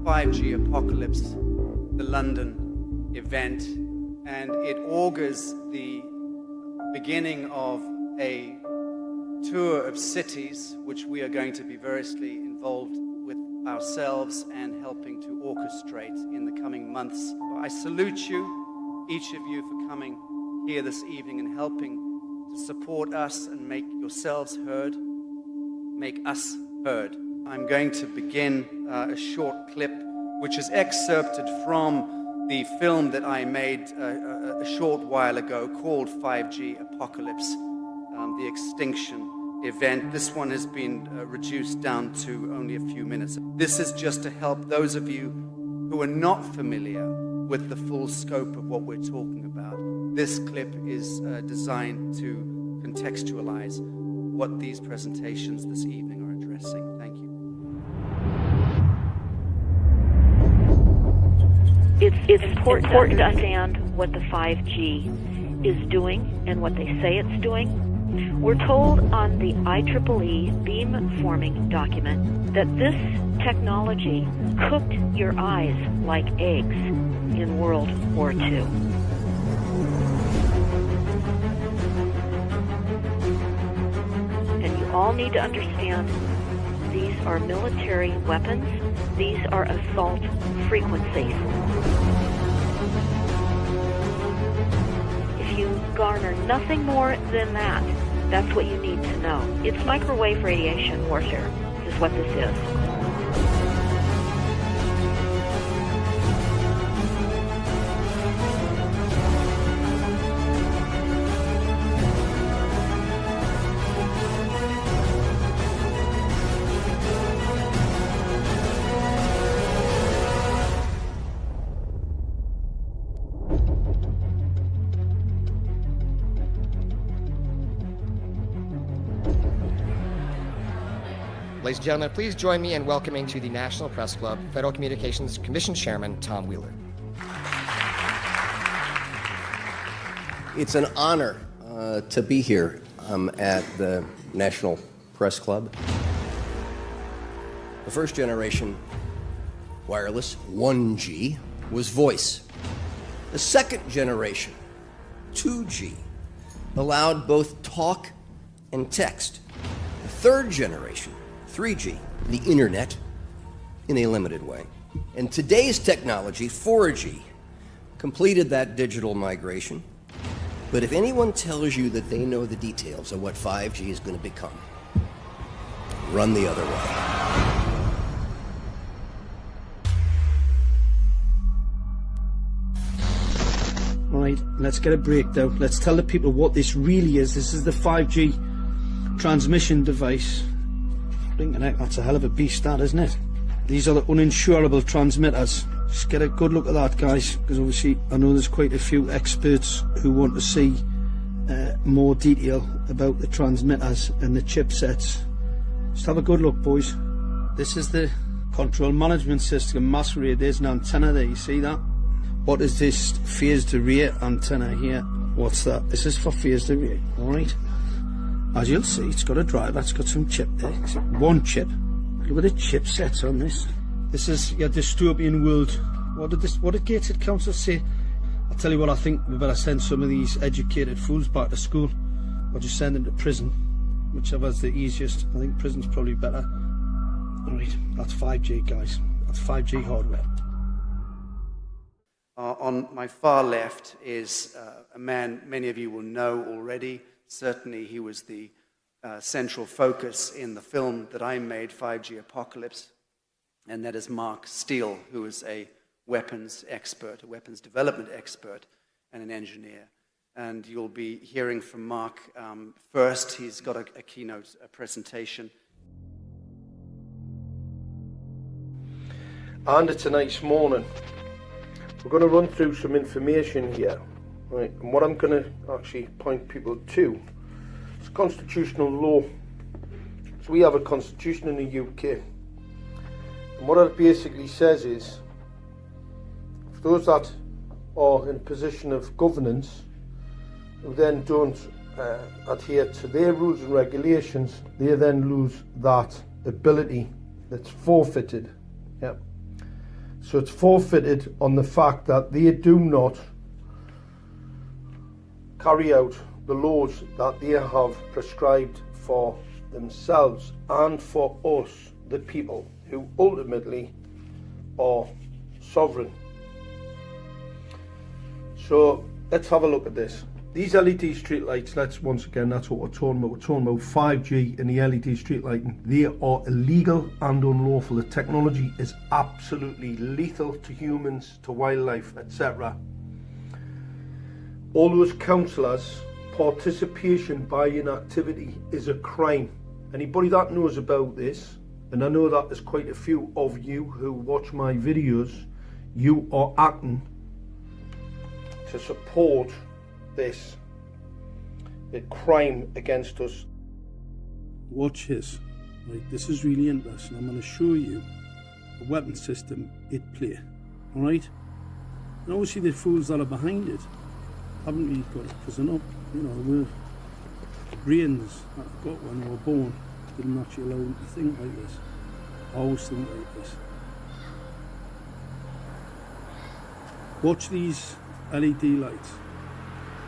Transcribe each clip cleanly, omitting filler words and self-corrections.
5G Apocalypse, the London event, and it augurs the beginning of a tour of cities which we are going to be variously involved with ourselves and helping to orchestrate in the coming months. I salute you, each of you, for coming here this evening and helping to support us and make yourselves heard, make us heard. I'm going to begin a short clip which is excerpted from the film that I made a short while ago called 5G Apocalypse, the Extinction Event. This one has been reduced down to only a few minutes. This is just to help those of you who are not familiar with the full scope of what we're talking about. This clip is designed to contextualize what these presentations this evening are addressing. Thank you. It's important to understand what the 5G is doing and what they say it's doing. We're told on the IEEE beamforming document that this technology cooked your eyes like eggs in World War II. And you all need to understand these are military weapons. These are assault frequencies. If you garner nothing more than that, that's what you need to know. It's microwave radiation warfare, is what this is. Ladies and gentlemen, please join me in welcoming to the National Press Club Federal Communications Commission Chairman Tom Wheeler. It's an honor to be here at the National Press Club. The first generation wireless, 1G, was voice. The second generation, 2G, allowed both talk and text. The third generation, 3G, the internet, in a limited way. And today's technology, 4G, completed that digital migration. But if anyone tells you that they know the details of what 5G is going to become, run the other way. All right, let's get a breakdown. Let's tell the people what this really is. This is the 5G transmission device. That's a hell of a beast, that, isn't it? These are the uninsurable transmitters. Just get a good look at that, guys, because obviously I know there's quite a few experts who want to see more detail about the transmitters and the chipsets. Just have a good look, boys. This is the control management system masquerade. There's an antenna there, you see that? What is this phased array antenna here? What's that? This is for phased array, alright? As you'll see, it's got a driver, it's got some chip there. One chip. Look at the chipsets on this. This is your dystopian world. What did Gated Council say? I'll tell you what, I think we better send some of these educated fools back to school, or just send them to prison, whichever's the easiest. I think prison's probably better. Alright, that's 5G, guys. That's 5G hardware. On my far left is a man many of you will know already. Certainly he was the central focus in the film that I made, 5G Apocalypse, and that is Mark Steele, who is a weapons expert, a weapons development expert, and an engineer. And you'll be hearing from Mark first. He's got a keynote presentation. And it's a nice morning. We're going to run through some information here. Right, and what I'm going to actually point people to is constitutional law. So we have a constitution in the UK, and what it basically says is, for those that are in position of governance who then don't adhere to their rules and regulations, they then lose that ability that's forfeited. Yeah. So it's forfeited on the fact that they do not carry out the laws that they have prescribed for themselves and for us, the people, who ultimately are sovereign. So let's have a look at this. These LED street lights, that's once again, that's what we're talking about. We're talking about 5G and the LED street lighting. They are illegal and unlawful. The technology is absolutely lethal to humans, to wildlife, etc. All those councillors, participation by inactivity is a crime. Anybody that knows about this, and I know that there's quite a few of you who watch my videos, you are acting to support this, a crime against us. Watch this. Right, this is really interesting. I'm going to show you a weapon system it play. Alright? And obviously the fools that are behind it haven't really got it, because they're not, you know, the brains that I got when I was born didn't actually allow them to think like this. I always think like this. Watch these LED lights.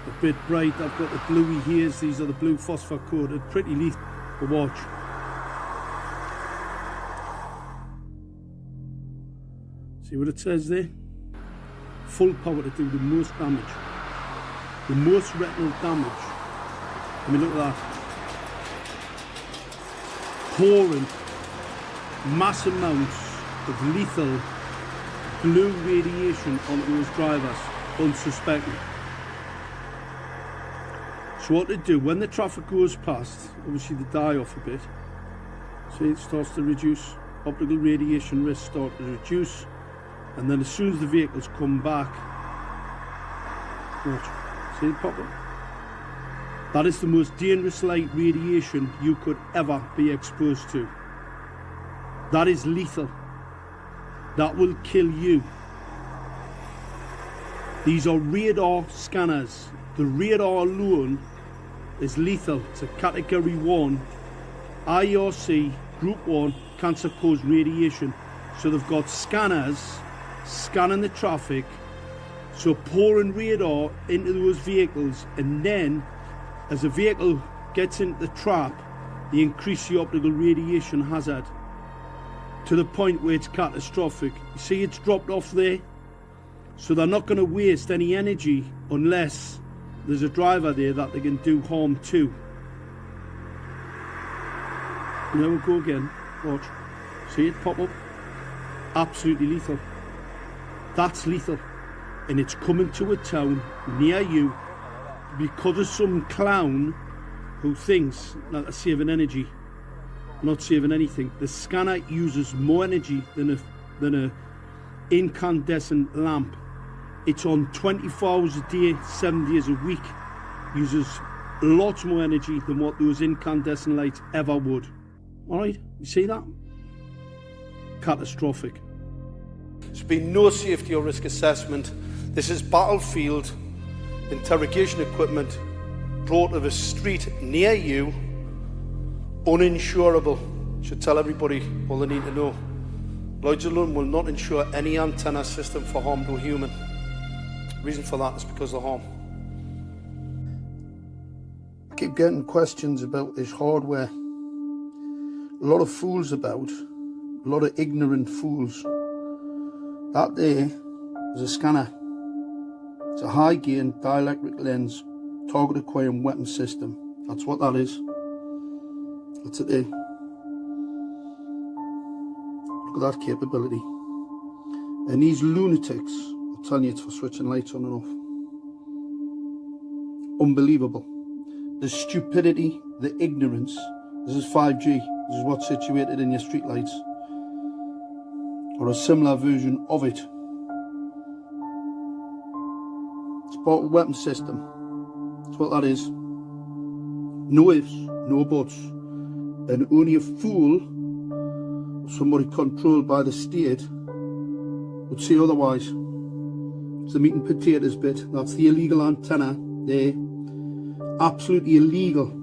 A bit bright. I've got the bluey haze. These are the blue phosphor coated, pretty lethal. But watch. See what it says there? Full power to do the most damage. The most retinal damage. I mean, look at that. Pouring mass amounts of lethal blue radiation onto those drivers, unsuspecting. So what they do, when the traffic goes past, obviously they die off a bit. See, it starts to reduce, optical radiation risks start to reduce, and then as soon as the vehicles come back, watch, see it pop up? That is the most dangerous light radiation you could ever be exposed to. That is lethal. That will kill you. These are radar scanners. The radar alone is lethal. It's a category 1 IRC group 1 cancer caused radiation. So they've got scanners scanning the traffic, so pouring radar into those vehicles, and then as a vehicle gets into the trap, they increase the optical radiation hazard to the point where it's catastrophic. You see it's dropped off there? So they're not going to waste any energy unless there's a driver there that they can do harm to. And there we go again. Watch. See it pop up? Absolutely lethal. That's lethal. And it's coming to a town near you because of some clown who thinks that they're saving energy. Not saving anything. The scanner uses more energy than a incandescent lamp. It's on 24 hours a day, 7 days a week. Uses lots more energy than what those incandescent lights ever would. Alright, you see that? Catastrophic. There's been no safety or risk assessment. This is battlefield interrogation equipment brought to a street near you, uninsurable. Should tell everybody all they need to know. Lloyds alone will not insure any antenna system for harm to a human. Reason for that is because of the harm. I keep getting questions about this hardware. A lot of fools about, a lot of ignorant fools. That there is a scanner. It's a high gain dielectric lens target acquiring weapon system. That's what that is. That's it there. Look at that capability. And these lunatics, I'm telling you, it's for switching lights on and off. Unbelievable. The stupidity, the ignorance. This is 5G. This is what's situated in your street lights, or a similar version of it. It's part of a weapon system. That's what that is. No ifs, no buts. And only a fool, or somebody controlled by the state, would say otherwise. It's the meat and potatoes bit. That's the illegal antenna there. Absolutely illegal.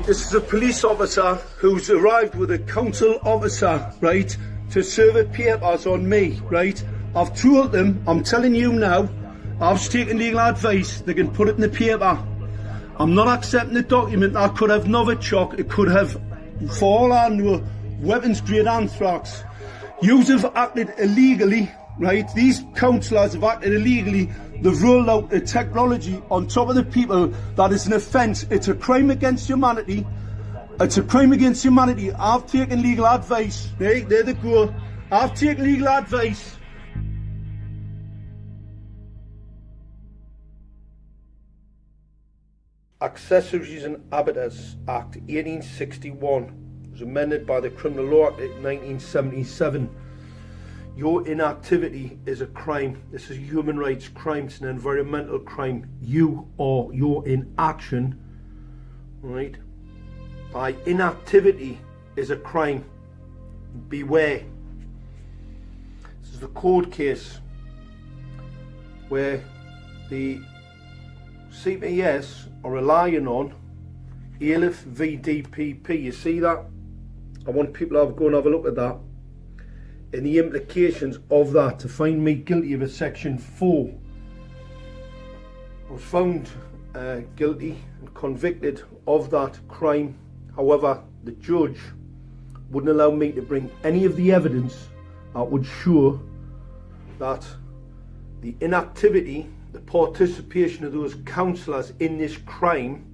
This is a police officer who's arrived with a council officer, right, to serve a papers on me, right? I've told them, I'm telling you now, I've taken legal advice, they can put it in the paper. I'm not accepting the document. I could have Novichok, it could have, for all I know, weapons grade anthrax. Yous have acted illegally, right? These councillors have acted illegally. They've rolled out a technology on top of the people that is an offence. It's a crime against humanity. It's a crime against humanity. I've taken legal advice. There they go. I've taken legal advice. Accessories and Abettors Act 1861 was amended by the Criminal Law Act 1977. Your inactivity is a crime. This is a human rights crime. It's an environmental crime. Your inaction, right, by inactivity is a crime. Beware. This is the court case where the CPS are relying on Aleph v DPP. You see that? I want people to go and have a look at that and the implications of that to find me guilty of a section 4. I was found guilty and convicted of that crime. However, the judge wouldn't allow me to bring any of the evidence that would show that the inactivity, the participation of those councillors in this crime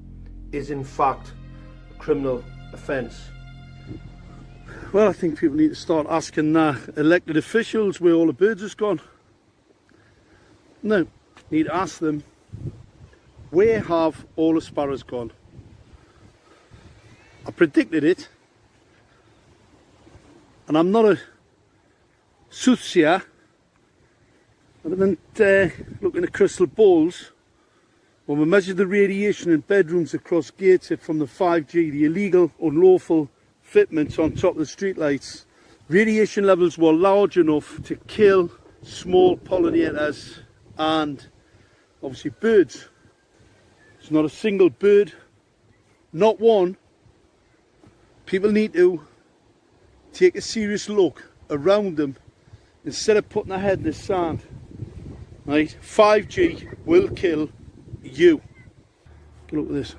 is in fact a criminal offence. Well, I think people need to start asking elected officials where all the birds has gone. No, need to ask them, where have all the sparrows gone? I predicted it, and I'm not a soothsayer. I didn't look into crystal balls. When we measured the radiation in bedrooms across Gateshead from the 5G, the illegal, unlawful fitments on top of the streetlights, radiation levels were large enough to kill small pollinators and obviously birds. It's not a single bird, not one. People need to take a serious look around them instead of putting their head in the sand. Right, 5G will kill you. Look at this.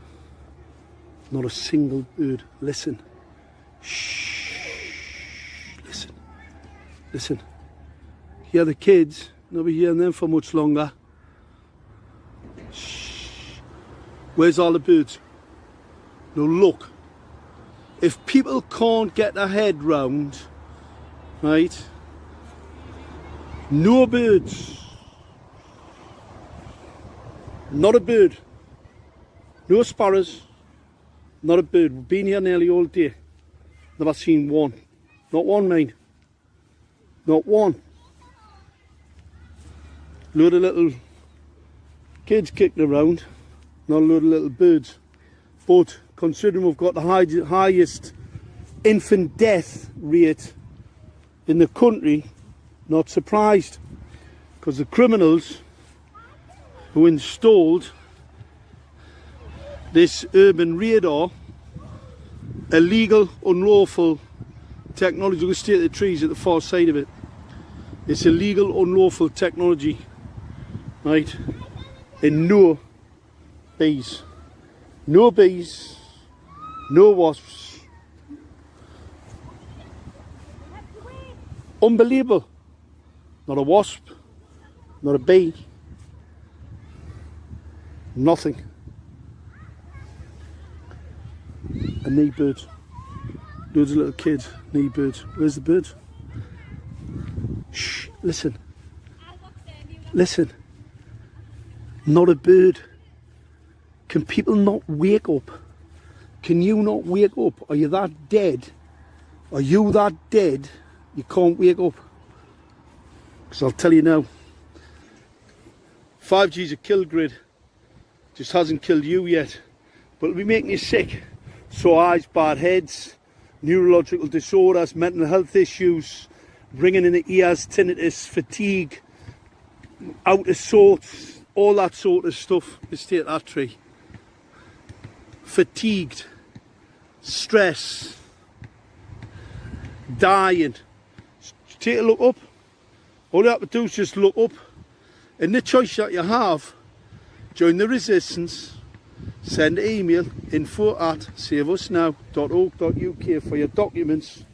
Not a single bird. Listen. Shh. Listen. Listen. Hear the kids. Not be hearing them for much longer. Shh. Where's all the birds? Now look. If people can't get their head round, right, no birds. Not a bird. No sparrows. Not a bird. We've been here nearly all day. Never seen one. Not one, mate. Not one. Load of little kids kicking around. Not a load of little birds. But considering we've got the highest infant death rate in the country, not surprised. Because the criminals who installed this urban radar, illegal, unlawful technology. Look at the state of the trees at the far side of it. It's illegal, unlawful technology, right? And no bees. No bees, no wasps. Unbelievable. Not a wasp, not a bee. Nothing. And need birds. Loads of little kids need birds. Where's the birds? Shh, listen. Listen. Not a bird. Can people not wake up? Can you not wake up? Are you that dead? Are you that dead? You can't wake up. Because I'll tell you now. 5G's a kill grid. Just hasn't killed you yet, but it'll be making you sick. Sore eyes, bad heads, neurological disorders, mental health issues, ringing in the ears, tinnitus, fatigue, out of sorts, all that sort of stuff. The state of that tree. Fatigued. stress, dying. Take a look up. All you have to do is just look up. And the choice that you have, join the resistance, send an email, info@saveusnow.org.uk for your documents.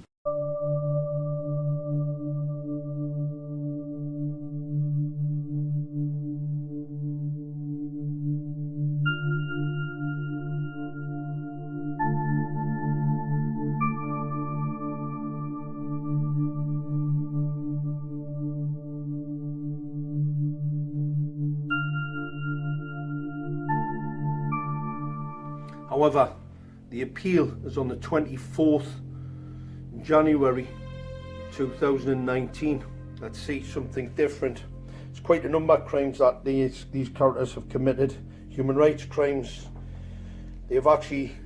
However, the appeal is on the 24th January 2019. Let's see something different. It's quite a number of crimes that these characters have committed. Human rights crimes. They've actually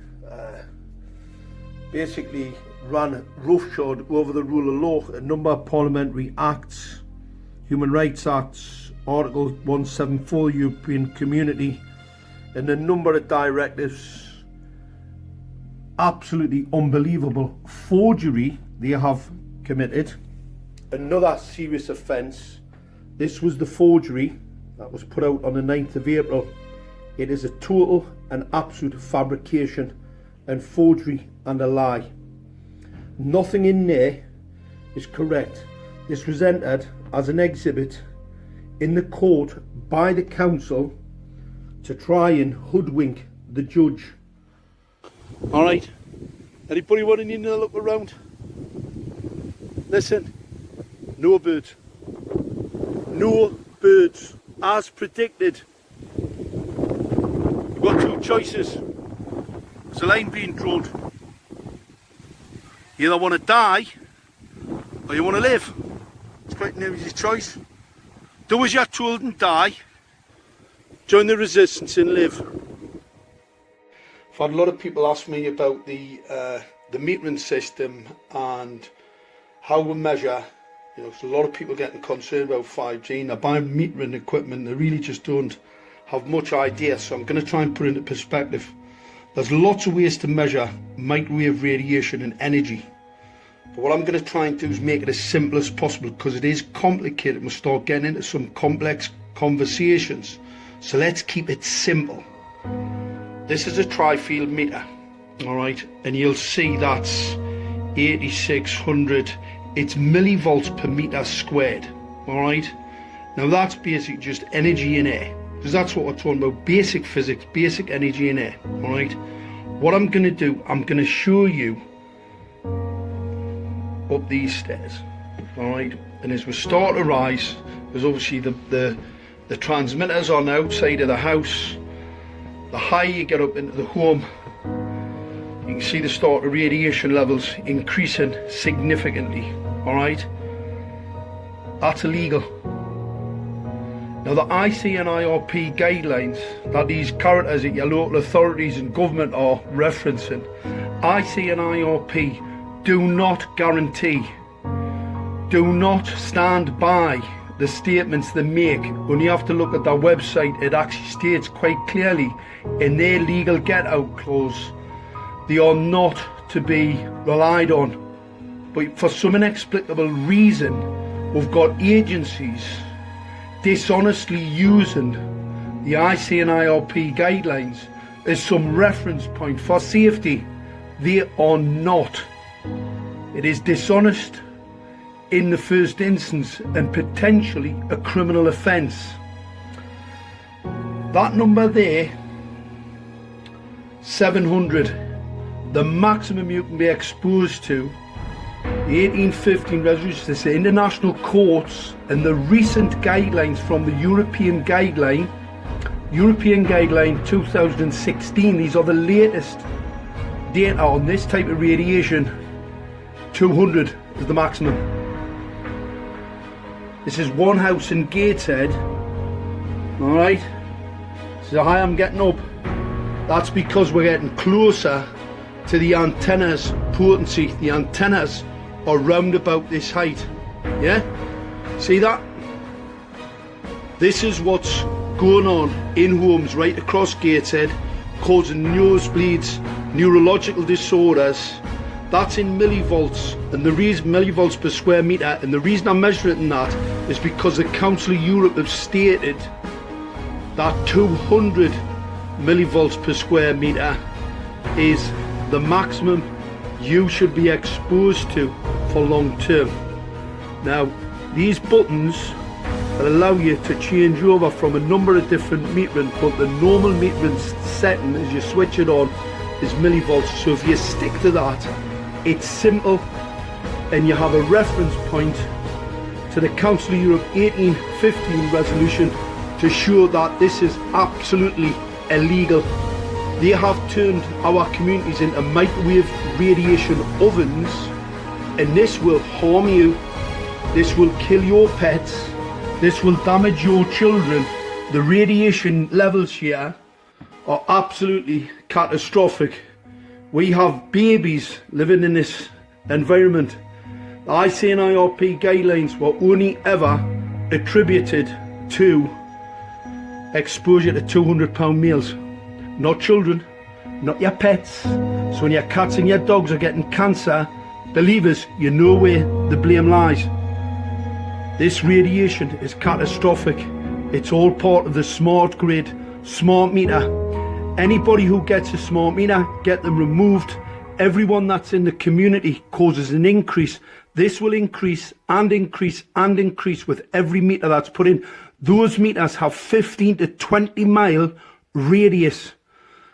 basically ran roughshod over the rule of law. A number of parliamentary acts, Human Rights Acts, Article 174 European Community, and a number of directives. Absolutely unbelievable forgery they have committed. Another serious offence. This was the forgery that was put out on the 9th of April. It is a total and absolute fabrication and forgery and a lie. Nothing in there is correct. This was entered as an exhibit in the court by the council to try and hoodwink the judge. Alright, anybody want to need to look around? Listen, no birds. No birds, as predicted. You've got two choices. There's a line being drawn. You either want to die or you want to live. It's quite an easy choice. Do as you're told and die. Join the resistance and live. I've had a lot of people ask me about the metering system and how we measure. You know, there's a lot of people getting concerned about 5G and they're buying metering equipment. They really just don't have much idea. So I'm going to try and put it into perspective. There's lots of ways to measure microwave radiation and energy. But what I'm going to try and do is make it as simple as possible, because it is complicated. We'll start getting into some complex conversations. So let's keep it simple. This is a tri-field meter, alright, and you'll see that's 8600, it's millivolts per meter squared, alright. Now that's basically just energy in air, because that's what we're talking about, basic physics, basic energy in air, alright. What I'm going to do, I'm going to show you up these stairs, alright, and as we start to rise, because obviously the transmitters on the outside of the house. The higher you get up into the home, you can see the start of radiation levels increasing significantly, alright? That's illegal. Now the IC and IRP guidelines that these characters at your local authorities and government are referencing, IC and IRP do not guarantee, do not stand by the statements they make. When you have to look at their website, it actually states quite clearly in their legal get-out clause, they are not to be relied on. But for some inexplicable reason, we've got agencies dishonestly using the IC and IRP guidelines as some reference point for safety. They are not. It is dishonest in the first instance and potentially a criminal offence. That number there, 700, the maximum you can be exposed to, the 1815 resolutions, the international courts and the recent guidelines from the European Guideline 2016, these are the latest data on this type of radiation. 200 is the maximum. This is one house in Gateshead, alright, this is how high I'm getting up. That's because we're getting closer to the antennas potency. The antennas are round about this height, yeah? See that? This is what's going on in homes right across Gateshead, causing nosebleeds, neurological disorders, that's in millivolts, and the reason millivolts per square metre, and the reason I'm measuring that is because the Council of Europe have stated that 200 millivolts per square metre is the maximum you should be exposed to for long term. Now, these buttons will allow you to change over from a number of different metering, but the normal metering setting as you switch it on is millivolts. So if you stick to that, it's simple, and you have a reference point to the Council of Europe 1815 resolution to show that this is absolutely illegal. They have turned our communities into microwave radiation ovens, and this will harm you, this will kill your pets, this will damage your children. The radiation levels here are absolutely catastrophic. We have babies living in this environment. The ICNIRP guidelines were only ever attributed to exposure to 200-pound males, not children, not your pets. So when your cats and your dogs are getting cancer, believe us, you know where the blame lies. This radiation is catastrophic. It's all part of the smart grid, smart meter. Anybody who gets a smart meter, get them removed. Everyone that's in the community causes an increase. This will increase and increase and increase with every meter that's put in. Those meters have 15 to 20 mile radius.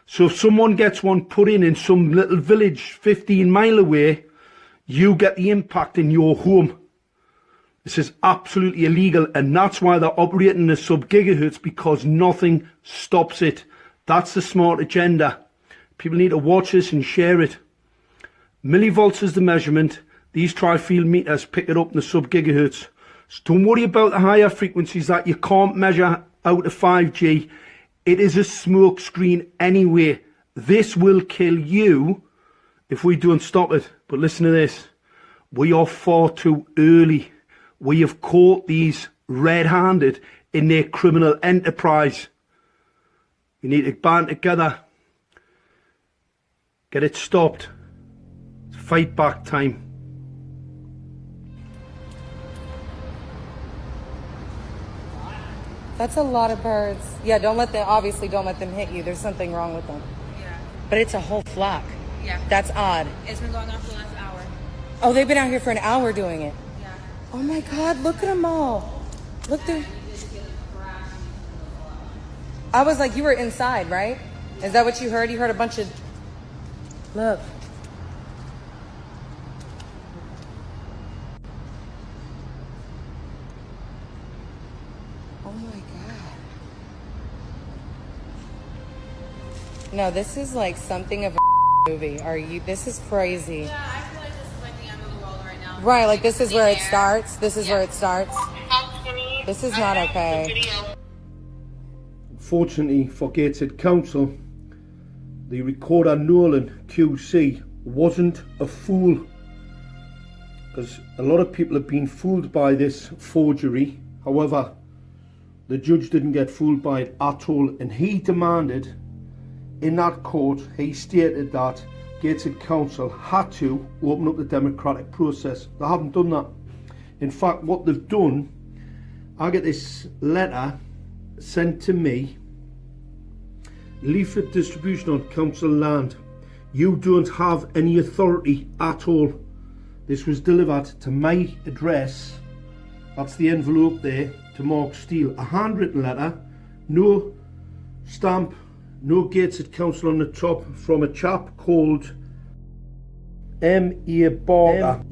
So if someone gets one put in some little village 15 mile away, you get the impact in your home. This is absolutely illegal, and that's why they're operating the sub-gigahertz, because nothing stops it. That's the smart agenda. People need to watch this and share it. Millivolts is the measurement. These tri-field meters pick it up in the sub-gigahertz. So don't worry about the higher frequencies that you can't measure out of 5G. It is a smoke screen anyway. This will kill you if we don't stop it. But listen to this. We are far too early. We have caught these red-handed in their criminal enterprise. We need to band together. Get it stopped. It's fight back time. That's a lot of birds. Yeah, obviously don't let them hit you. There's something wrong with them. Yeah. But it's a whole flock. Yeah. That's odd. It's been going on for the last hour. Oh, they've been out here for an hour doing it. Yeah. Oh my God, look at them all. Look through. I was like, you were inside, right? Is that what you heard? You heard a bunch of... Look. Oh my God. No, this is like something of a movie. This is crazy. Yeah, I feel like this is like the end of the world right now. Right, like this is where it starts. This is where it starts. This is not okay. Fortunately for Gateshead Council, the recorder Nolan QC wasn't a fool, because a lot of people have been fooled by this forgery. However, the judge didn't get fooled by it at all, and he demanded in that court, he stated that Gateshead Council had to open up the democratic process. They haven't done that. In fact, what they've done, I get this letter sent to me: leaflet distribution on council land. You don't have any authority at all. This was delivered to my address. That's the envelope there, to Mark Steele. A handwritten letter, no stamp, no Gateshead Council on the top, from a chap called M.A. Barker.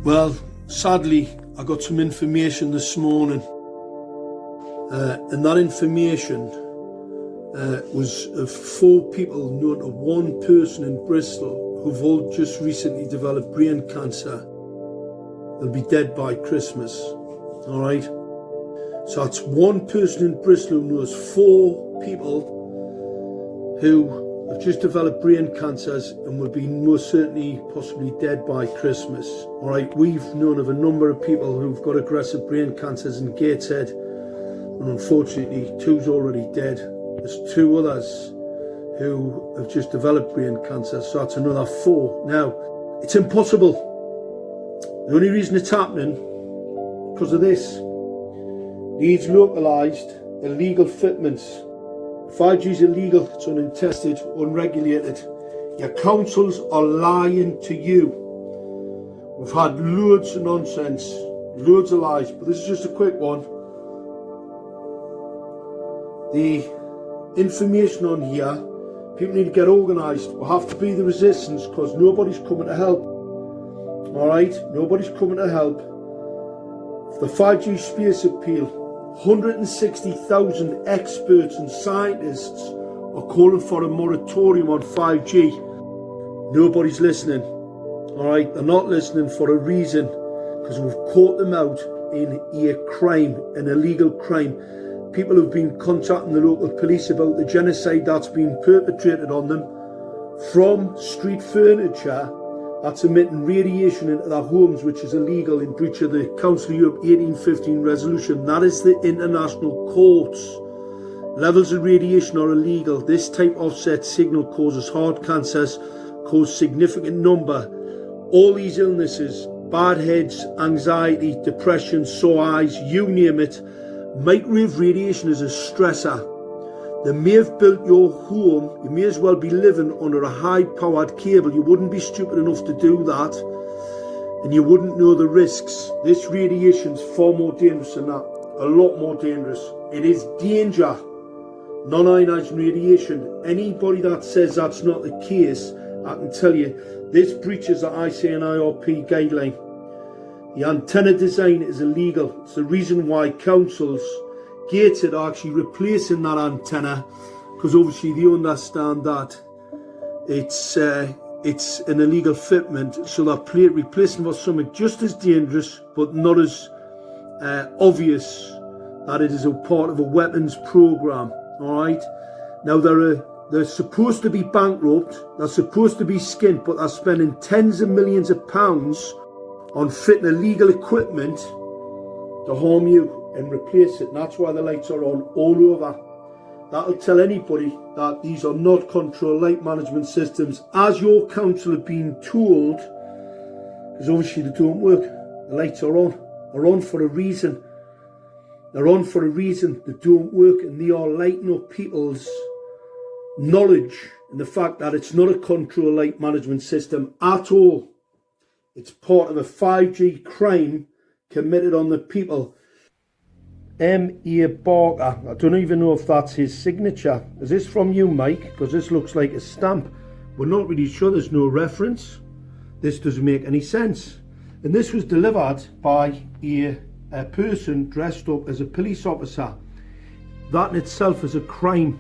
Well, sadly, I got some information this morning, and that information was of 4 people known to 1 person in Bristol who've all just recently developed brain cancer. They'll be dead by Christmas, all right? So that's 1 person in Bristol who knows 4 people who have just developed brain cancers and will be most certainly possibly dead by Christmas. All right, we've known of a number of people who've got aggressive brain cancers in Gateshead, and unfortunately 2's already dead. There's 2 others who have just developed brain cancer, so that's another 4. Now, it's impossible. The only reason it's happening because of this. Needs localised illegal fitments. 5G is illegal, it's untested, unregulated. Your councils are lying to you. We've had loads of nonsense, loads of lies, but this is just a quick one. The information on here, people need to get organised. We have to be the resistance because nobody's coming to help. Alright, nobody's coming to help. The 5G space appeal, 160,000 experts and scientists are calling for a moratorium on 5G. Nobody's listening. Alright, they're not listening for a reason, because we've caught them out in a crime, an illegal crime. People have been contacting the local police about the genocide that's been perpetrated on them from street furniture that's emitting radiation into their homes, which is illegal in breach of the Council of Europe 1815 resolution. That is the international courts. Levels of radiation are illegal. This type of offset signal causes heart cancers, causes significant number. All these illnesses, bad heads, anxiety, depression, sore eyes, you name it. Microwave radiation is a stressor. They may have built your home, you may as well be living under a high-powered cable. You wouldn't be stupid enough to do that, and you wouldn't know the risks. This radiation's far more dangerous than that, a lot more dangerous. It is danger, non-ionizing radiation. Anybody that says that's not the case, I can tell you, this breaches the ICNIRP guideline. The antenna design is illegal. It's the reason why councils Gateshead are actually replacing that antenna, because obviously they understand that it's an illegal fitment, so they're replacing for something just as dangerous but not as obvious that it is a part of a weapons program. All right, now they're supposed to be bankrupt, they're supposed to be skint, but they're spending tens of millions of pounds on fitting illegal equipment to harm you and replace it, and that's why the lights are on all over. That'll tell anybody that these are not control light management systems, as your council have been told, because obviously they don't work. The lights are on for a reason. They're on for a reason. They don't work, and they are lighting up people's knowledge and the fact that it's not a control light management system at all. It's part of a 5G crime committed on the people. M.A. Barker, I don't even know if that's his signature. Is this from you, Mike? Because this looks like a stamp. We're not really sure, there's no reference. This doesn't make any sense. And this was delivered by a person dressed up as a police officer. That in itself is a crime.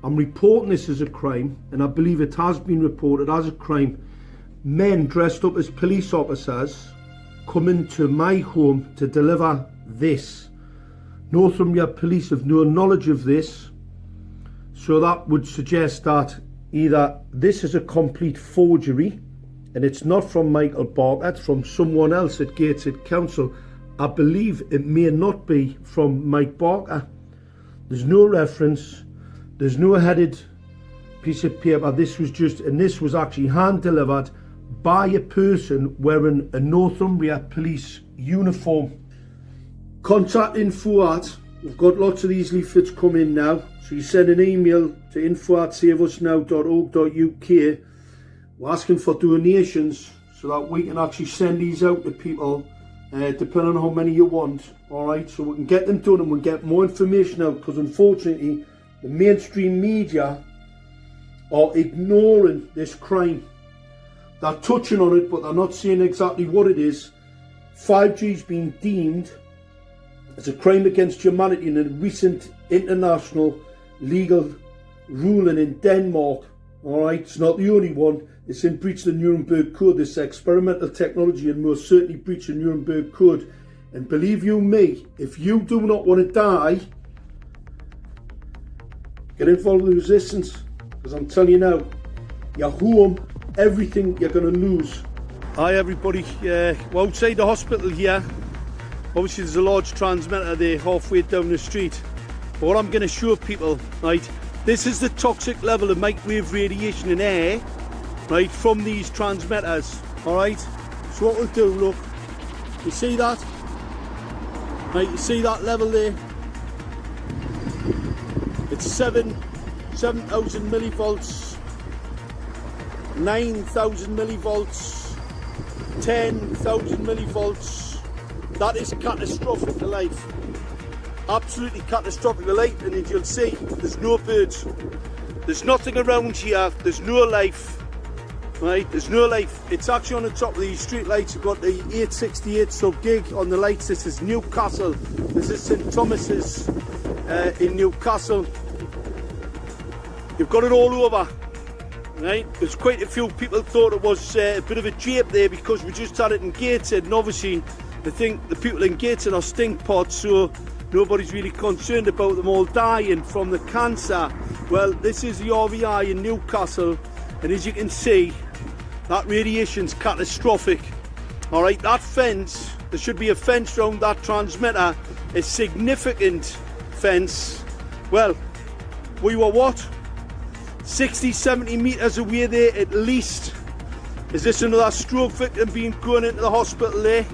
I'm reporting this as a crime, and I believe it has been reported as a crime. Men dressed up as police officers come into my home to deliver this. Northumbria Police have no knowledge of this, so that would suggest that either this is a complete forgery and it's not from Michael Barker, it's from someone else at Gateshead Council. I believe it may not be from Mike Barker. There's no reference, there's no headed piece of paper. This was actually hand delivered by a person wearing a Northumbria Police uniform. Contact info at, we've got lots of these leaflets come in now, so you send an email to info@saveusnow.org.uk. We're asking for donations so that we can actually send these out to people, depending on how many you want, alright, so we can get them done and we'll get more information out, because unfortunately the mainstream media are ignoring this crime. They're touching on it, but they're not saying exactly what it is. 5G's been deemed as a crime against humanity in a recent international legal ruling in Denmark. Alright, it's not the only one. It's in breach of the Nuremberg Code. This experimental technology and most certainly breach the Nuremberg Code. And believe you me, if you do not want to die, get involved with the resistance. Because I'm telling you now, you're home, everything you're going to lose. Hi everybody, we're outside the hospital here. Obviously there's a large transmitter there halfway down the street. But what I'm going to show people, right, this is the toxic level of microwave radiation in air, right, from these transmitters, alright? So what we'll do, look, you see that? Right, you see that level there? It's 7,000 millivolts, 9,000 millivolts, 10,000 millivolts. That is catastrophic to life. Absolutely catastrophic to life. And as you'll see, there's no birds. There's nothing around here. There's no life. Right? There's no life. It's actually on the top of these street lights. You've got the 868 sub-gig on the lights. This is Newcastle. This is St Thomas's in Newcastle. You've got it all over. Right? There's quite a few people thought it was a bit of a jape there because we just had it in Gateshead, and obviously they think the people in Gateshead are stink pots, so nobody's really concerned about them all dying from the cancer. Well, this is the RVI in Newcastle, and as you can see, that radiation's catastrophic. Alright, that fence, there should be a fence around that transmitter, a significant fence. Well, we were what? 60, 70 metres away there at least. Is this another stroke victim being going into the hospital there?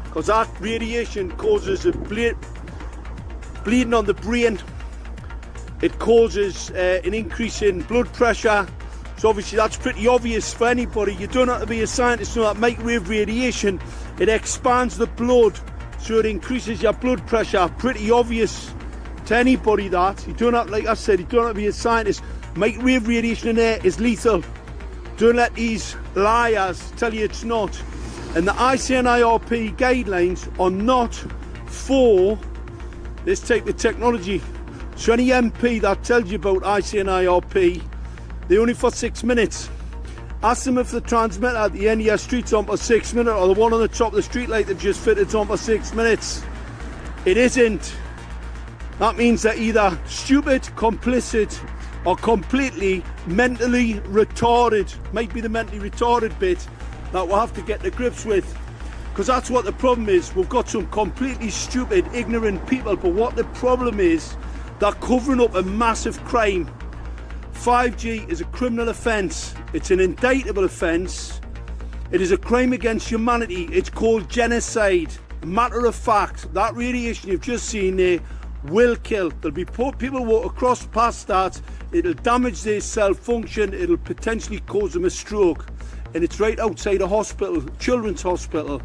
Because that radiation causes a bleeding on the brain. It causes an increase in blood pressure. So obviously that's pretty obvious for anybody. You don't have to be a scientist to know that microwave radiation, it expands the blood, so it increases your blood pressure. Pretty obvious to anybody that. You don't have, like I said, you don't have to be a scientist. Microwave radiation in air is lethal. Don't let these liars tell you it's not. And the ICNIRP guidelines are not for this type of technology. So any MP that tells you about ICNIRP, they're only for 6 minutes. Ask them if the transmitter at the end of your street's on for 6 minutes, or the one on the top of the street light they've just fitted on for 6 minutes. It isn't. That means they're either stupid, complicit, or completely mentally retarded. Might be the mentally retarded bit that we'll have to get to grips with, because that's what the problem is. We've got some completely stupid, ignorant people, but what the problem is, they're covering up a massive crime. 5G is a criminal offence. It's an indictable offence. It is a crime against humanity. It's called genocide. Matter of fact, that radiation you've just seen there will kill. There'll be people walk across past that. It'll damage their cell function. It'll potentially cause them a stroke. And it's right outside a hospital, children's hospital,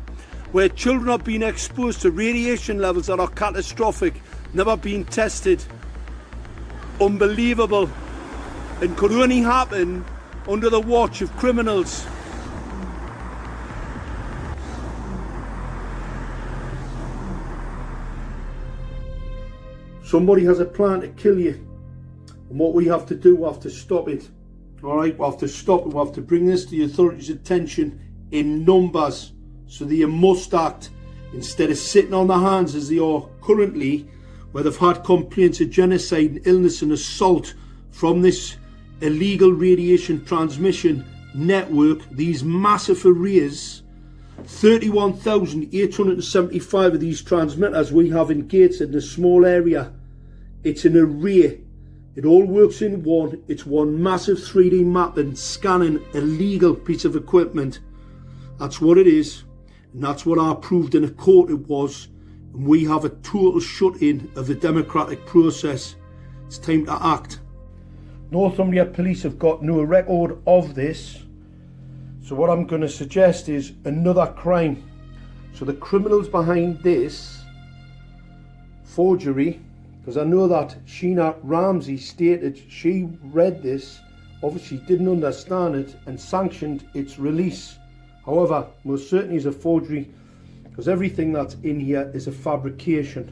where children are being exposed to radiation levels that are catastrophic, never been tested. Unbelievable. And could only happen under the watch of criminals. Somebody has a plan to kill you, and what we have to do, we have to stop it. Alright, we have to stop it. We have to bring this to the authorities' attention in numbers, so they must act instead of sitting on their hands as they are currently, where they've had complaints of genocide and illness and assault from this illegal radiation transmission network. These massive arrays, 31,875 of these transmitters we have in Gateshead in a small area. It's an array. It all works in one. It's one massive 3D mapping, scanning, illegal piece of equipment. That's what it is. And that's what I proved in a court it was. And we have a total shut-in of the democratic process. It's time to act. Northumbria Police have got no record of this. So what I'm going to suggest is another crime. So the criminals behind this forgery, because I know that Sheena Ramsey stated she read this, obviously didn't understand it, and sanctioned its release. However, most certainly is a forgery, because everything that's in here is a fabrication.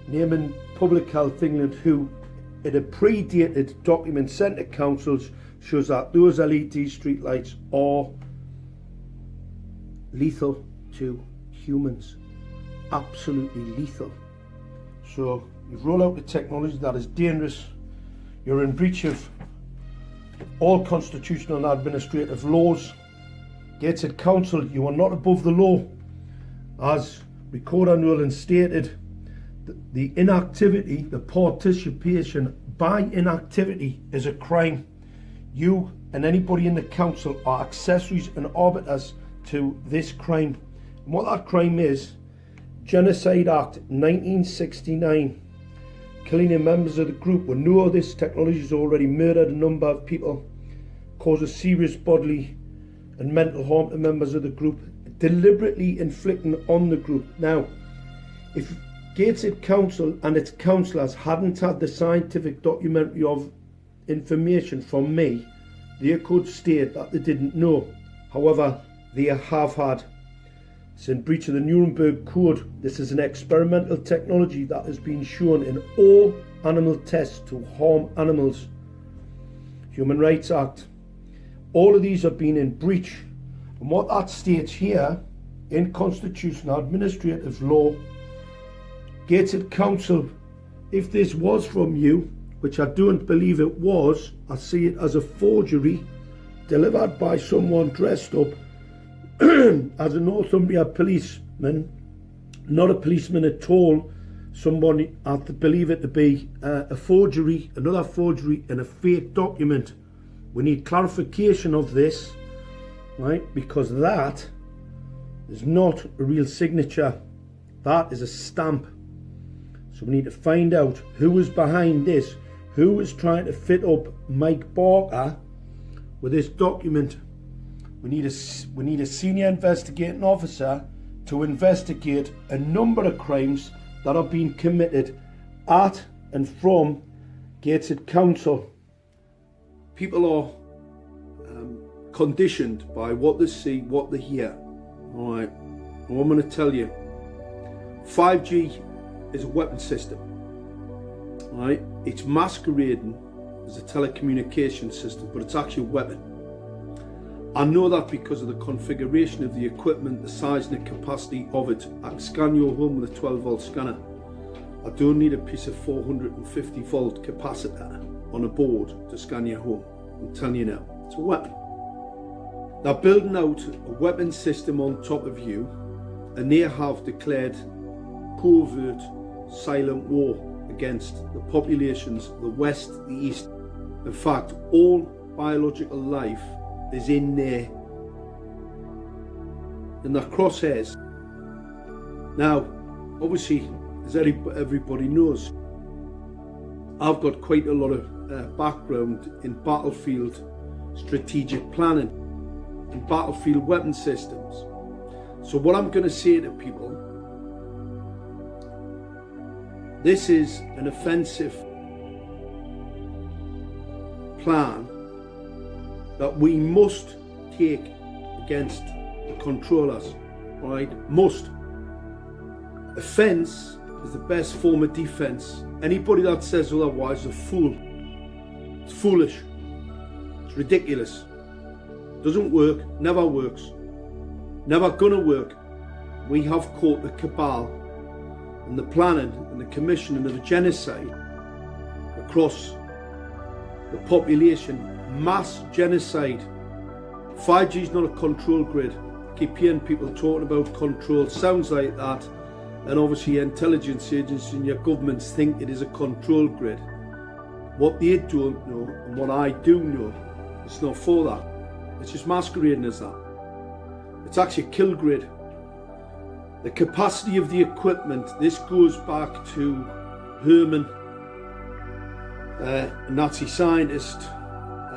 Naming Public Health England, who in a predated document sent to councils, shows that those LED streetlights are lethal to humans. Absolutely lethal. So you roll out the technology that is dangerous. You're in breach of all constitutional and administrative laws. Gateshead Council, you are not above the law. As Recorder Nolan stated, the inactivity, the participation by inactivity is a crime. You and anybody in the council are accessories and arbiters to this crime. And what that crime is, Genocide Act 1969, killing the members of the group. We know this technology has already murdered a number of people, causes serious bodily and mental harm to members of the group, deliberately inflicting on the group. Now, if Gateshead Council and its councillors hadn't had the scientific documentary of information from me, they could state that they didn't know. However, they have had. It's in breach of the Nuremberg Code. This is an experimental technology that has been shown in all animal tests to harm animals. Human Rights Act. All of these have been in breach. And what that states here in constitutional administrative law, Gateshead Council, if this was from you, which I don't believe it was, I see it as a forgery delivered by someone dressed up as a Northumbria policeman, not a policeman at all. Somebody, I believe it to be a forgery, another forgery and a fake document. We need clarification of this, right? Because that is not a real signature. That is a stamp. So we need to find out who is behind this, who is trying to fit up Mike Barker with this document. We need a senior investigating officer to investigate a number of crimes that are being committed at and from Gateshead Council. People are conditioned by what they see, what they hear. All right, well, I'm going to tell you, 5G is a weapon system. All right, it's masquerading as a telecommunication system, but it's actually a weapon. I know that because of the configuration of the equipment, the size and the capacity of it. I can scan your home with a 12-volt scanner. I don't need a piece of 450-volt capacitor on a board to scan your home. I'm telling you now, it's a weapon. They're building out a weapon system on top of you, and they have declared covert, silent war against the populations of the West, the East. In fact, all biological life is in there, in the crosshairs. Now, obviously, as everybody knows, I've got quite a lot of background in battlefield strategic planning and battlefield weapon systems. So what I'm going to say to people, this is an offensive plan that we must take against the controllers, right? Must. Offence is the best form of defence. Anybody that says otherwise is a fool. It's foolish. It's ridiculous. Doesn't work, never works, never gonna work. We have caught the cabal and the planning and the commissioning of a genocide across the population. Mass genocide. 5G is not a control grid. I keep hearing people talking about control. Sounds like that. And obviously intelligence agencies and your governments think it is a control grid. What they don't know, and what I do know, it's not for that. It's just masquerading as that. It's actually a kill grid. The capacity of the equipment, this goes back to Herman, a Nazi scientist,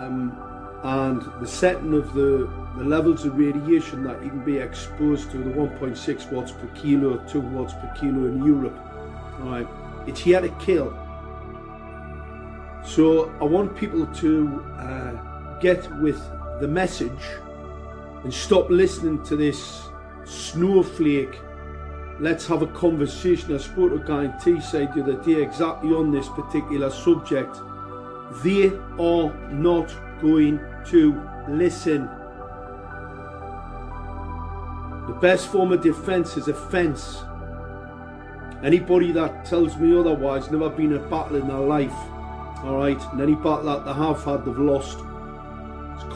and the setting of the levels of radiation that you can be exposed to, the 1.6 watts per kilo, 2 watts per kilo in Europe. All right, it's here to kill. So I want people to get with the message and stop listening to this snowflake. Let's have a conversation. I spoke to a guy in Teesside the other day exactly on this particular subject. They are not going to listen. The best form of defence is offence. Anybody that tells me otherwise never been in a battle in their life. Alright, and any battle that they have had, they've lost.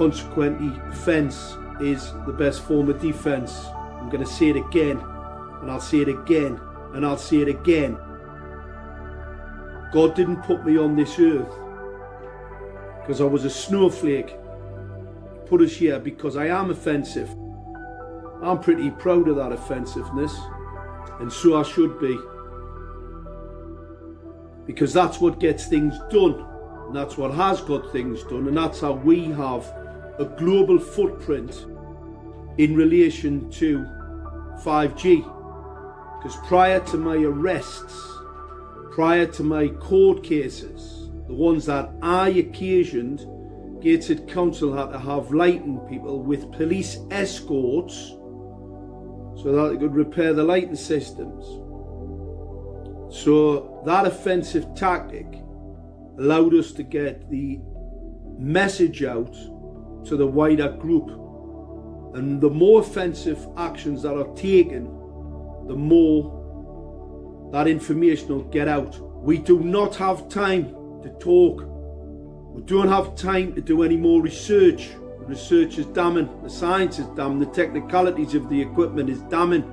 consequently, offence is the best form of defence. I'm going to say it again, and I'll say it again, and I'll say it again. God didn't put me on this earth because I was a snowflake. He put us here because I am offensive. I'm pretty proud of that offensiveness, and so I should be. Because that's what gets things done, and that's what has got things done, and that's how we have a global footprint in relation to 5G. Because prior to my arrests, prior to my court cases, the ones that I occasioned, Gateshead Council had to have lighting people with police escorts so that they could repair the lighting systems. So that offensive tactic allowed us to get the message out to the wider group. And the more offensive actions that are taken, the more that information will get out. We do not have time to talk. We don't have time to do any more research. The research is damning, the science is damning, the technicalities of the equipment is damning.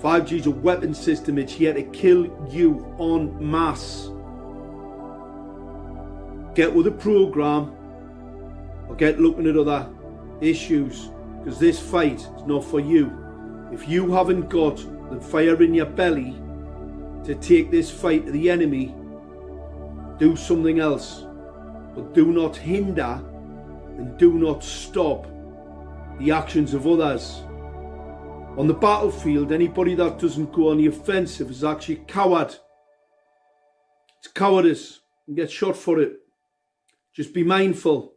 5G is a weapon system, it's here to kill you en masse. Get with the programme or get looking at other issues, because this fight is not for you. If you haven't got the fire in your belly to take this fight to the enemy, do something else. But do not hinder and do not stop the actions of others. On the battlefield, anybody that doesn't go on the offensive is actually a coward. It's cowardice. You get shot for it. Just be mindful.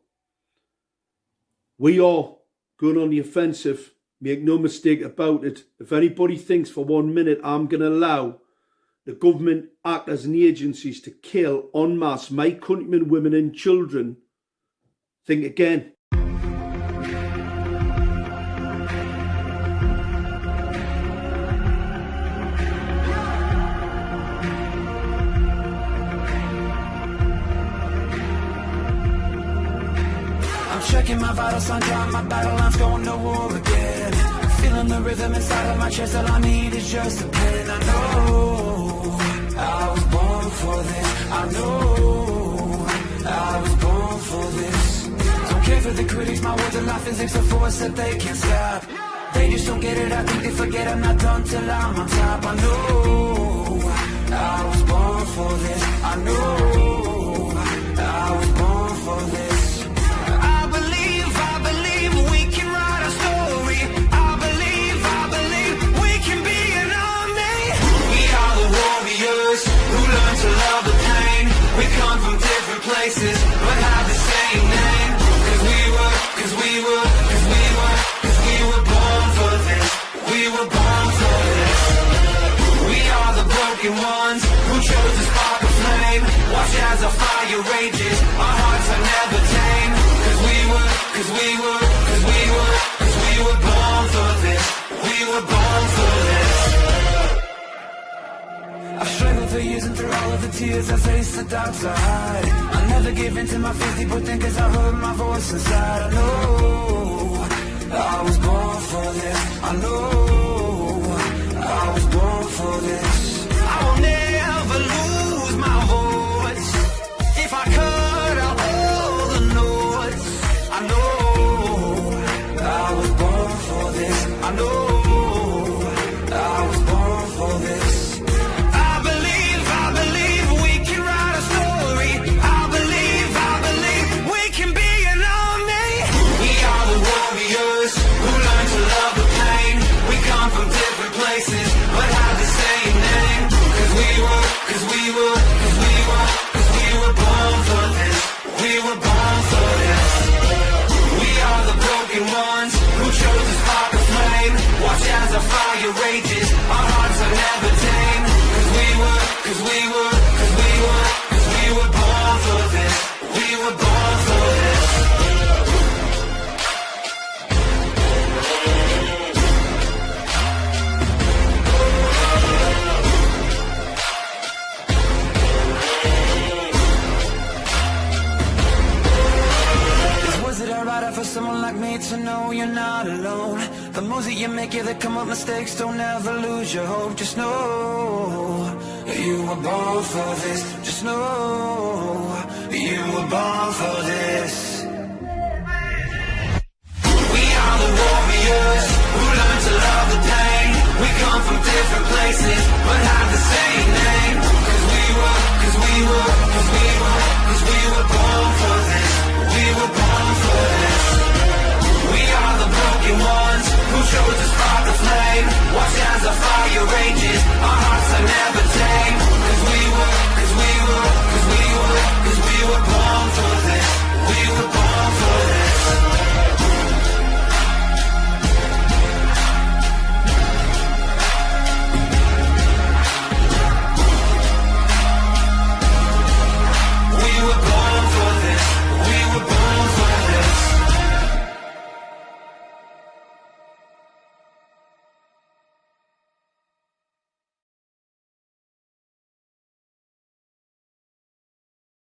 We are going on the offensive. Make no mistake about it. If anybody thinks for 1 minute I'm going to allow the government, actors and agencies to kill en masse my countrymen, women and children, think again. I'm checking my vital signs, drawing my battle lines, going to war again. Feeling the rhythm inside of my chest, all I need is just a pen. I know I was born for this. I know I was born for this. Don't care for the critics, my words are like physics, a force that they can't stop. They just don't get it, I think they forget I'm not done till I'm on top. I know I was born for this. I know I was born for this. Places, but have the same name. Cause we were born for this. We were born for this. We are the broken ones who chose to spark a flame. Watch as our fire rages, our hearts are never tame. Cause we were born for this. We were born for this. I've struggled for years and through all of the tears I faced the dark side. I never give in to my fears, people think cause I heard my voice inside. I know I was born for this. I know I was born for this. I will never lose my voice. If I cut out all the noise, I know I was born for this. I know I was born for this. But have the same name. Cause we someone like me to know you're not alone. The moves that you make, yeah, they come up mistakes. Don't ever lose your hope. Just know you were born for this. Just know you were born for this. We are the warriors who learn to love the pain. We come from different places but have the same name. Cause we were